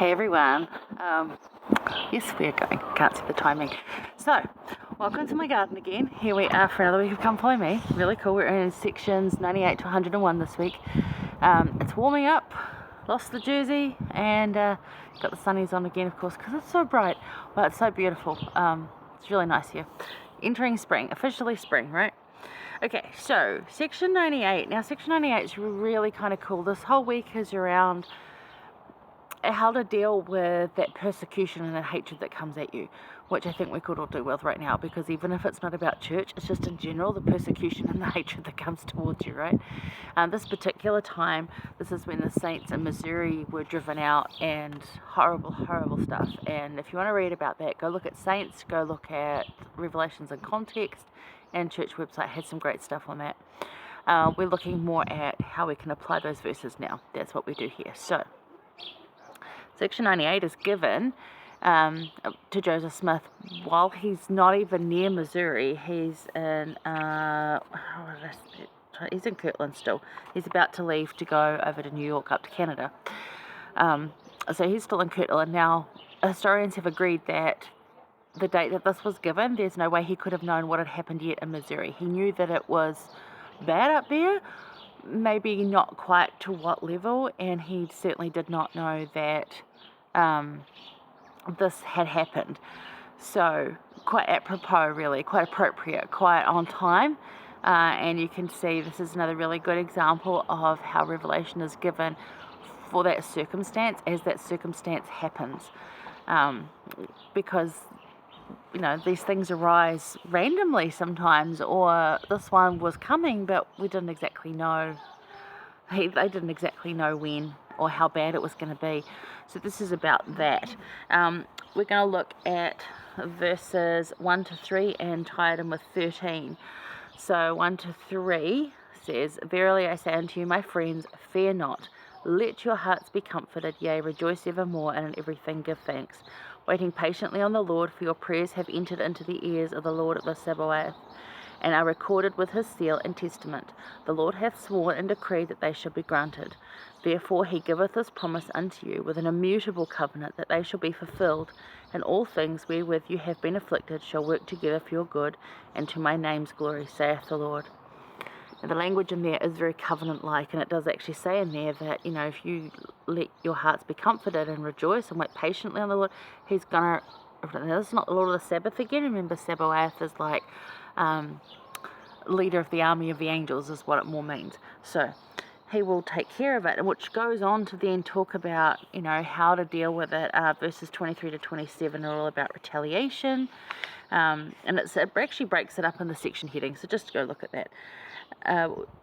Hey everyone, yes we're going, can't see the timing. So, welcome to my garden again. Here we are for another week of Come Follow Me. Really cool, we're in sections 98 to 101 this week. It's warming up, lost the jersey, and got the sunnies on again of course because it's so bright, but it's so beautiful. It's really nice here. Entering spring, officially spring, right? Okay, so section 98. Now section 98 is really kind of cool. This whole week is around how to deal with that persecution and that hatred that comes at you, which I think we could all do with right now, because even if it's not about church, it's just in general the persecution and the hatred that comes towards you, right? This particular time, this is when the saints in Missouri were driven out, and horrible stuff. And if you want to read about that, go look at Saints, go look at Revelations in Context, and church website has some great stuff on that. We're looking more at how we can apply those verses now. That's what we do here. So Section 98 is given to Joseph Smith while he's not even near Missouri. He's in he's in Kirtland still. He's about to leave to go over to New York, up to Canada. So he's still in Kirtland. Now, historians have agreed that the date that this was given, there's no way he could have known what had happened yet in Missouri. He knew that it was bad up there, maybe not quite to what level, and he certainly did not know that this had happened. So quite apropos, really, quite appropriate, quite on time. And you can see this is another really good example of how revelation is given for that circumstance as that circumstance happens. Because these things arise randomly sometimes, or this one was coming, but we didn't exactly know. They didn't exactly know when or how bad it was going to be. So this is about that. We're going to look at verses 1 to 3 and tie it in with 13. So 1 to 3 says, "Verily I say unto you, my friends, fear not. Let your hearts be comforted, yea, rejoice evermore, and in everything give thanks, waiting patiently on the Lord, for your prayers have entered into the ears of the Lord of the Sabaoth, and are recorded with his seal and testament. The Lord hath sworn and decreed that they shall be granted. Therefore he giveth this promise unto you with an immutable covenant, that they shall be fulfilled, and all things wherewith you have been afflicted shall work together for your good, and to my name's glory, saith the Lord." And the language in there is very covenant-like, and it does actually say in there that, if you let your hearts be comforted and rejoice and wait patiently on the Lord, he's going to... Now, this is not the Lord of the Sabbath again. Remember, Sabaoth is like leader of the army of the angels is what it more means. So he will take care of it, which goes on to then talk about, how to deal with it. Verses 23 to 27 are all about retaliation. And it actually breaks it up in the section heading, so just go look at that.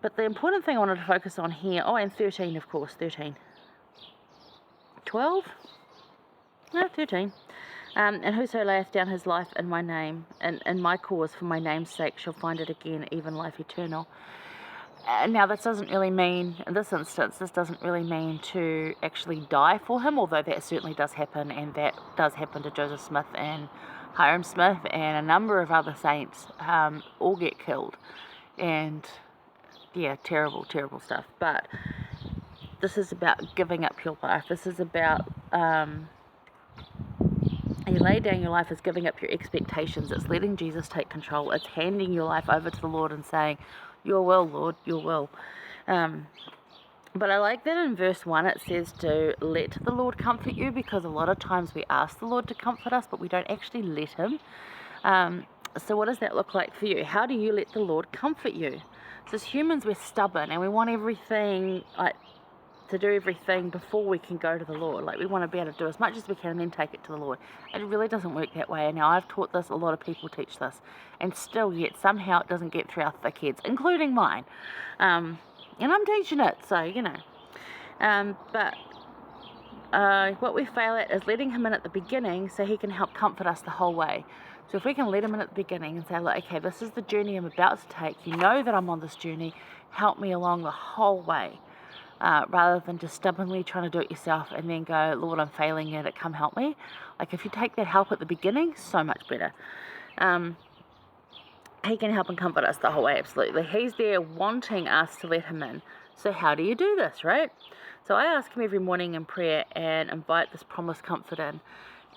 But the important thing I wanted to focus on here, and 13, of course, 13. 12? No, 13. "And whoso layeth down his life in my name, and in my cause for my name's sake, shall find it again, even life eternal." Now, this doesn't really mean, in this instance, this doesn't really mean to actually die for him, although that certainly does happen, and that does happen to Joseph Smith and Hiram Smith and a number of other saints, all get killed. And, yeah, terrible stuff. But this is about giving up your life. This is about... you lay down your life as giving up your expectations. It's letting Jesus take control. It's handing your life over to the Lord and saying, "Your will, Lord, your will." But I like that in verse 1 it says to let the Lord comfort you, because a lot of times we ask the Lord to comfort us, but we don't actually let him. So what does that look like for you? How do you let the Lord comfort you? So as humans, we're stubborn and we want everything, to do everything before we can go to the Lord. We want to be able to do as much as we can and then take it to the Lord. It really doesn't work that way. And now I've taught this, a lot of people teach this, and still yet somehow it doesn't get through our thick heads, including mine. And I'm teaching it, so but what we fail at is letting him in at the beginning so he can help comfort us the whole way. So if we can let him in at the beginning and say, okay, this is the journey I'm about to take. You know that I'm on this journey. Help me along the whole way. Rather than just stubbornly trying to do it yourself and then go, "Lord, I'm failing at it, come help me." If you take that help at the beginning, so much better. He can help and comfort us the whole way, absolutely. He's there wanting us to let him in. So how do you do this, right? So I ask him every morning in prayer and invite this promised comfort in,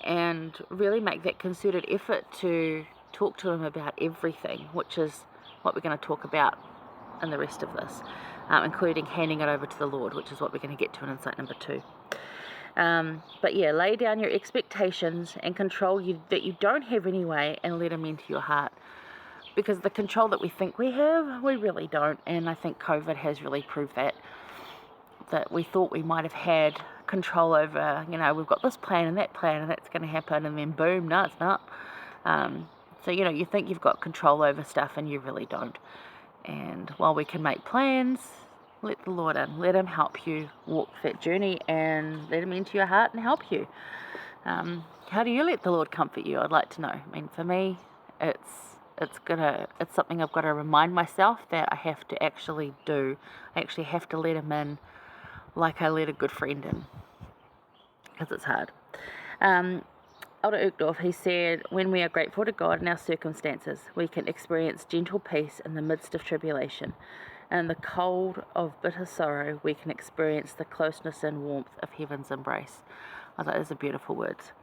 and really make that concerted effort to talk to him about everything, which is what we're going to talk about in the rest of this, including handing it over to the Lord, which is what we're going to get to in insight number 2. But yeah, lay down your expectations and control that you don't have anyway, and let him into your heart. Because the control that we think we have, we really don't. And I think COVID has really proved that we thought we might have had control over, we've got this plan and that's going to happen, and then boom, no, it's not. So, you think you've got control over stuff and you really don't. And while we can make plans, let the Lord in. Let him help you walk that journey, and let him into your heart and help you. How do you let the Lord comfort you? I'd like to know. I mean, for me, it's something I've got to remind myself that I have to actually do. I actually have to let him in like I let a good friend in, because it's hard. Elder Uchtdorf, he said, when we are grateful to God in our circumstances, we can experience gentle peace in the midst of tribulation. In the cold of bitter sorrow, we can experience the closeness and warmth of heaven's embrace. I thought those are beautiful words.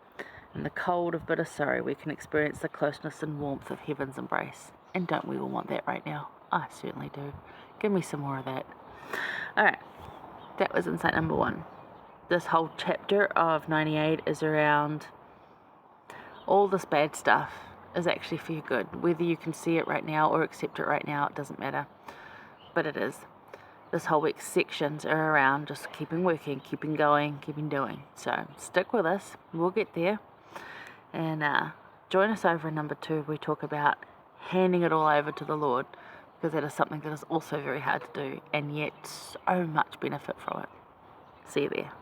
In the cold of bitter sorrow, we can experience the closeness and warmth of heaven's embrace. And don't we all want that right now? I certainly do. Give me some more of that. Alright, that was insight number 1. This whole chapter of 98 is around all this bad stuff is actually for your good. Whether you can see it right now or accept it right now, it doesn't matter. But it is. This whole week's sections are around just keeping working, keeping going, keeping doing. So stick with us. We'll get there. And join us over in number 2. We talk about handing it all over to the Lord, because that is something that is also very hard to do, and yet so much benefit from it. See you there.